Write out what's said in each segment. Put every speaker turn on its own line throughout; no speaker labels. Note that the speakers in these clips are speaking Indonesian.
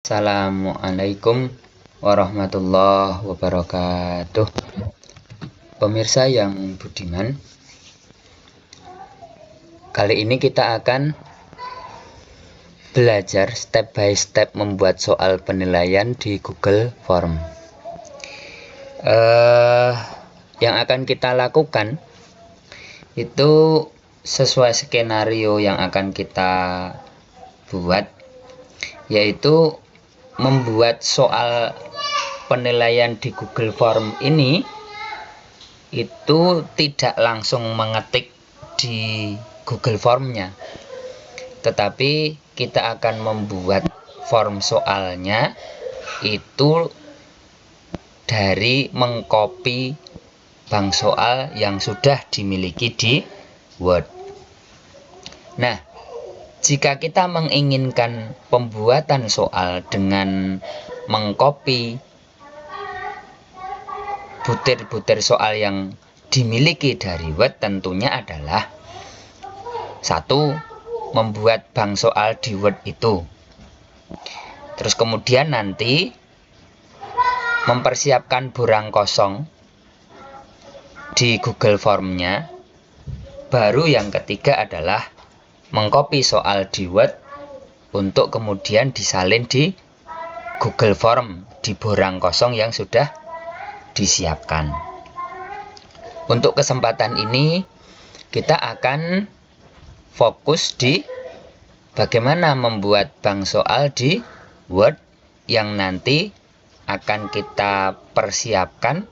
Assalamualaikum warahmatullahi wabarakatuh. Pemirsa yang budiman, kali ini kita akan belajar step by step membuat soal penilaian di Google Form. Yang akan kita lakukan itu sesuai skenario yang akan kita buat, yaitu membuat soal penilaian di Google Form ini itu tidak langsung mengetik di Google Formnya, tetapi kita akan membuat form soalnya itu dari mengcopy bank soal yang sudah dimiliki di Word. Nah, jika kita menginginkan pembuatan soal dengan mengcopy butir-butir soal yang dimiliki dari Word, tentunya adalah satu, membuat bank soal di Word itu. Terus kemudian nanti mempersiapkan borang kosong di Google Formnya. Baru yang ketiga adalah mengcopy soal di Word untuk kemudian disalin di Google Form di borang kosong yang sudah disiapkan. Untuk kesempatan ini kita akan fokus di bagaimana membuat bank soal di Word yang nanti akan kita persiapkan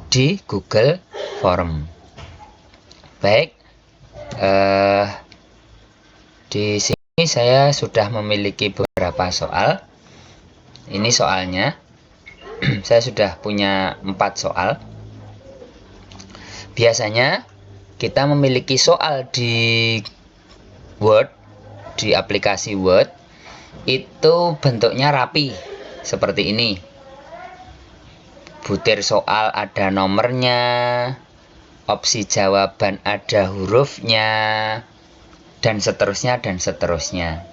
di Google Form. Baik, di sini saya sudah memiliki beberapa soal. Ini soalnya. Saya sudah punya 4 soal. Biasanya kita memiliki soal di Word, di aplikasi Word, itu bentuknya rapi seperti ini. Butir soal ada nomornya, opsi jawaban ada hurufnya, dan seterusnya dan seterusnya.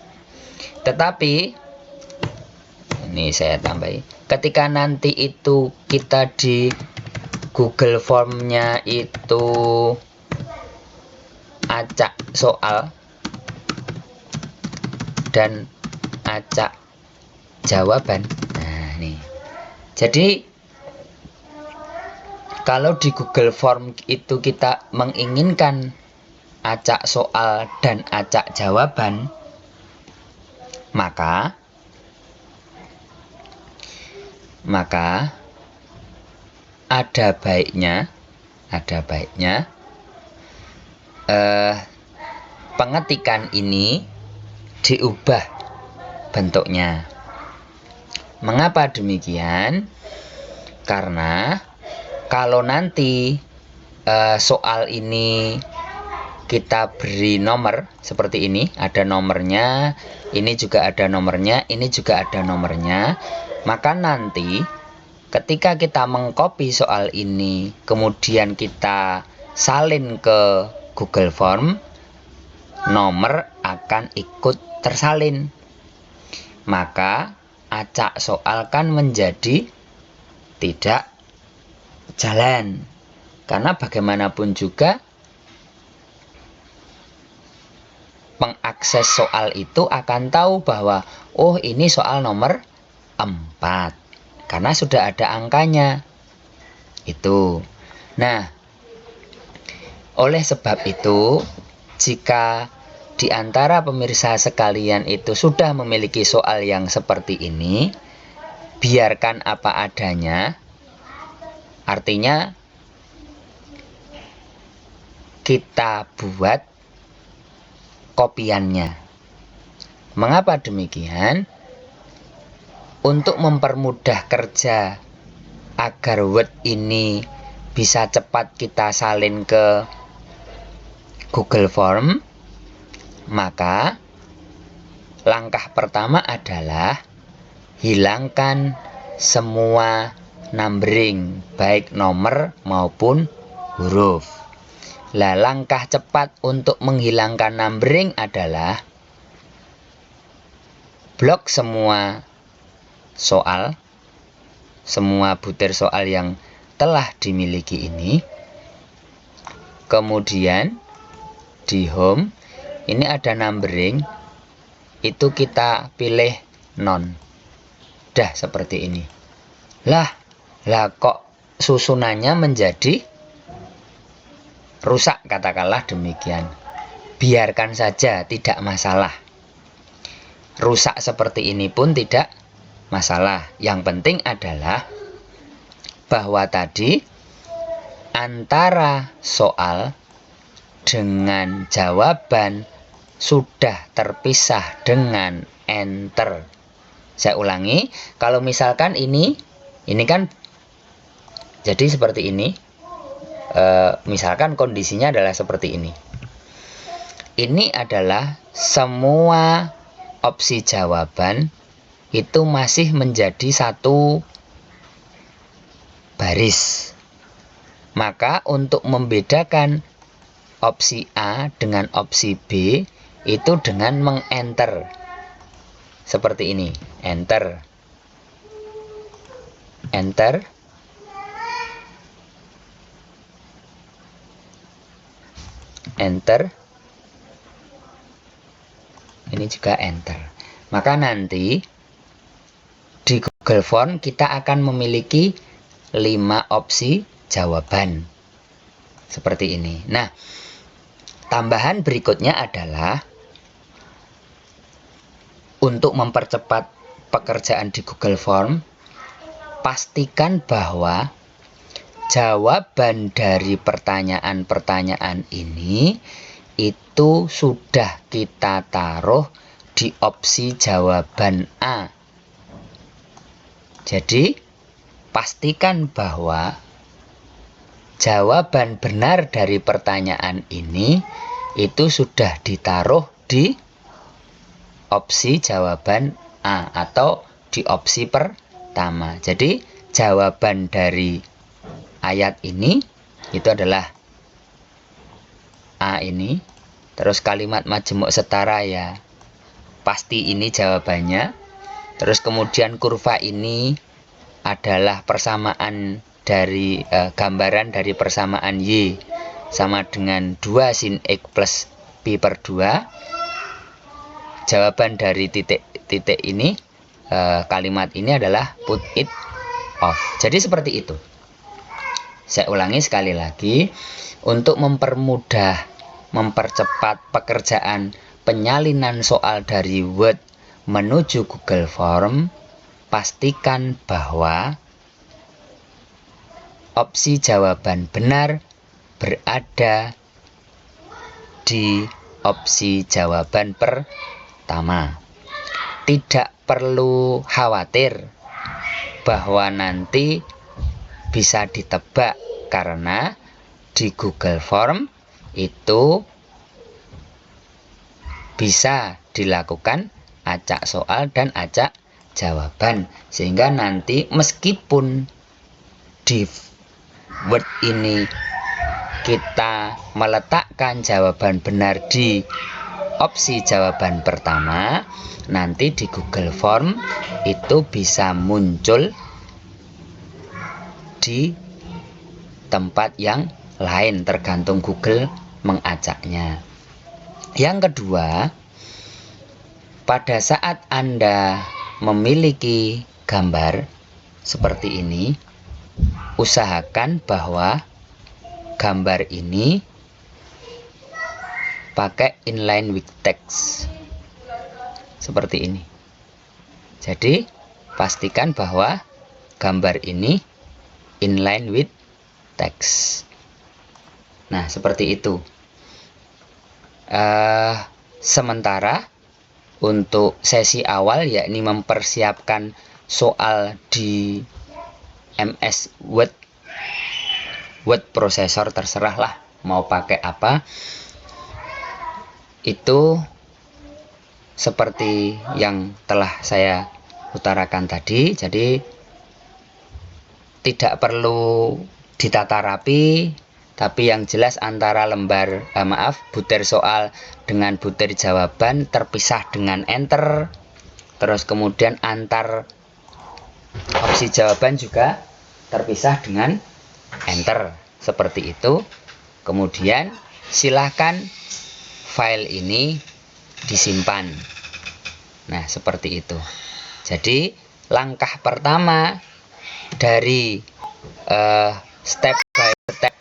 Tetapi ini saya tambahi, ketika nanti itu kita di Google Formnya itu acak soal dan acak jawaban. Nah, nih. Jadi kalau di Google Form itu kita menginginkan acak soal dan acak jawaban, maka ada baiknya pengetikan ini diubah bentuknya. Mengapa demikian? Karena kalau nanti soal ini kita beri nomor seperti ini, ada nomornya, ini juga ada nomornya, ini juga ada nomornya, maka nanti ketika kita mengcopy soal ini kemudian kita salin ke Google Form, nomor akan ikut tersalin. Maka acak soal kan menjadi tidak jalan. Karena bagaimanapun juga pengakses soal itu akan tahu bahwa oh, ini soal nomor 4 karena sudah ada angkanya. Itu. Nah, oleh sebab itu, jika di antara pemirsa sekalian itu sudah memiliki soal yang seperti ini, biarkan apa adanya. Artinya kita buat kopiannya. Mengapa demikian? Untuk mempermudah kerja agar Word ini bisa cepat kita salin ke Google Form, maka langkah pertama adalah hilangkan semua numbering, baik nomor maupun huruf. Lah, langkah cepat untuk menghilangkan numbering adalah blok semua soal, semua butir soal yang telah dimiliki ini. Kemudian di home ini ada numbering, itu kita pilih non. Dah seperti ini. Lah kok susunannya menjadi rusak, katakanlah demikian. Biarkan saja, tidak masalah. Rusak seperti ini pun tidak masalah. Yang penting adalah bahwa tadi antara soal dengan jawaban sudah terpisah dengan enter. Saya ulangi, kalau misalkan ini kan jadi seperti ini. Misalkan kondisinya adalah seperti ini. Ini adalah semua opsi jawaban itu masih menjadi satu baris. Maka untuk membedakan opsi A dengan opsi B itu dengan mengenter. Seperti ini, enter. Enter. Enter. Ini juga enter. Maka nanti di Google Form kita akan memiliki 5 opsi jawaban. Seperti ini. Nah, tambahan berikutnya adalah untuk mempercepat pekerjaan di Google Form, pastikan bahwa jawaban dari pertanyaan-pertanyaan ini itu sudah kita taruh di opsi jawaban A. Jadi, pastikan bahwa jawaban benar dari pertanyaan ini itu sudah ditaruh di opsi jawaban A atau di opsi pertama. Jadi, jawaban dari ayat ini itu adalah A ini. Terus kalimat majemuk setara ya pasti ini jawabannya. Terus kemudian kurva ini adalah persamaan dari gambaran dari persamaan Y sama dengan 2 sin X plus Pi per 2. Jawaban dari titik ini, kalimat ini adalah put it off. Jadi seperti itu. Saya ulangi sekali lagi, untuk mempermudah, mempercepat pekerjaan penyalinan soal dari Word menuju Google Form, pastikan bahwa opsi jawaban benar berada di opsi jawaban pertama. Tidak perlu khawatir bahwa nanti bisa ditebak, karena di Google Form itu bisa dilakukan acak soal dan acak jawaban, sehingga nanti meskipun di Word ini kita meletakkan jawaban benar di opsi jawaban pertama, nanti di Google Form itu bisa muncul di tempat yang lain, tergantung Google mengacaknya. Yang kedua, pada saat Anda memiliki gambar seperti ini, usahakan bahwa gambar ini pakai inline with text seperti ini. Jadi pastikan bahwa gambar ini inline with text. Nah, seperti itu. Sementara untuk sesi awal, yakni mempersiapkan soal di MS Word processor, terserahlah mau pakai apa, itu seperti yang telah saya utarakan tadi. Jadi tidak perlu ditata rapi, tapi yang jelas antara butir soal dengan butir jawaban terpisah dengan enter. Terus kemudian antar opsi jawaban juga terpisah dengan enter. Seperti itu. Kemudian silahkan file ini disimpan. Nah, seperti itu. Jadi langkah pertama dari step by step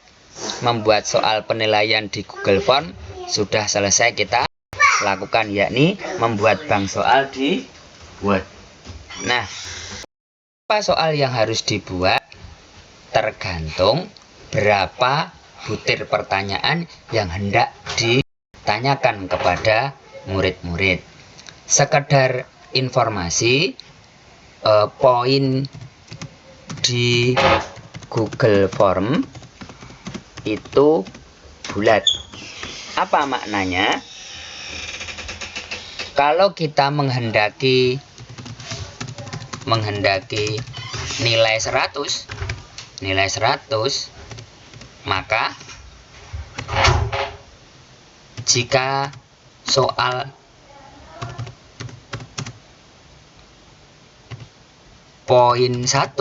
membuat soal penilaian di Google Form sudah selesai kita lakukan, yakni membuat bank soal di Word. Nah, apa soal yang harus dibuat tergantung berapa butir pertanyaan yang hendak ditanyakan kepada murid-murid. Sekedar informasi, poin di Google Form itu bulat. Apa maknanya? Kalau kita menghendaki nilai 100, maka jika soal poin 1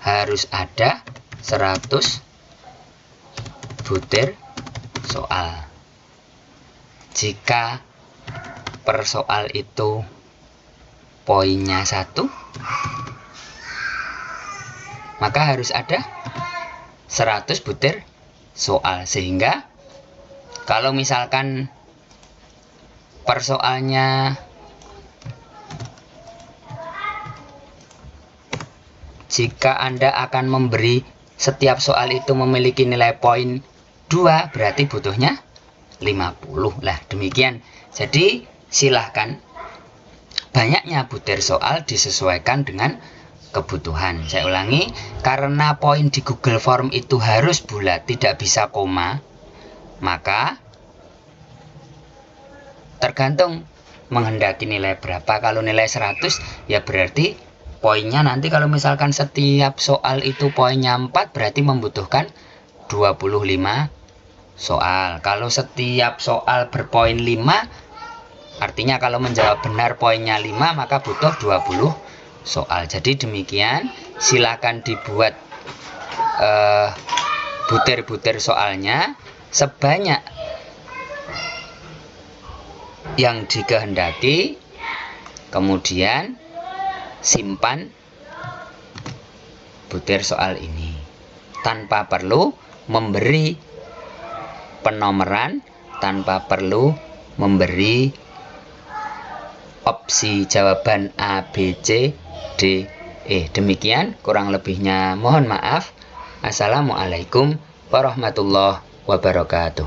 harus ada 100 butir soal. Jika per soal itu poinnya 1, maka harus ada 100 butir soal. Sehingga kalau misalkan per soalnya jika Anda akan memberi setiap soal itu memiliki nilai poin 2, berarti butuhnya 50. Lah, demikian. Jadi silahkan banyaknya butir soal disesuaikan dengan kebutuhan. Saya ulangi, karena poin di Google Form itu harus bulat, tidak bisa koma, maka tergantung menghendaki nilai berapa. Kalau nilai 100 ya berarti poinnya nanti kalau misalkan setiap soal itu poinnya 4, berarti membutuhkan 25 soal. Kalau setiap soal berpoin 5, artinya kalau menjawab benar poinnya 5, maka butuh 20 soal. Jadi demikian, silakan dibuat butir-butir soalnya sebanyak yang dikehendaki, kemudian simpan butir soal ini tanpa perlu memberi penomoran, tanpa perlu memberi opsi jawaban A, B, C, D, E. Demikian, kurang lebihnya mohon maaf. Assalamualaikum warahmatullahi wabarakatuh.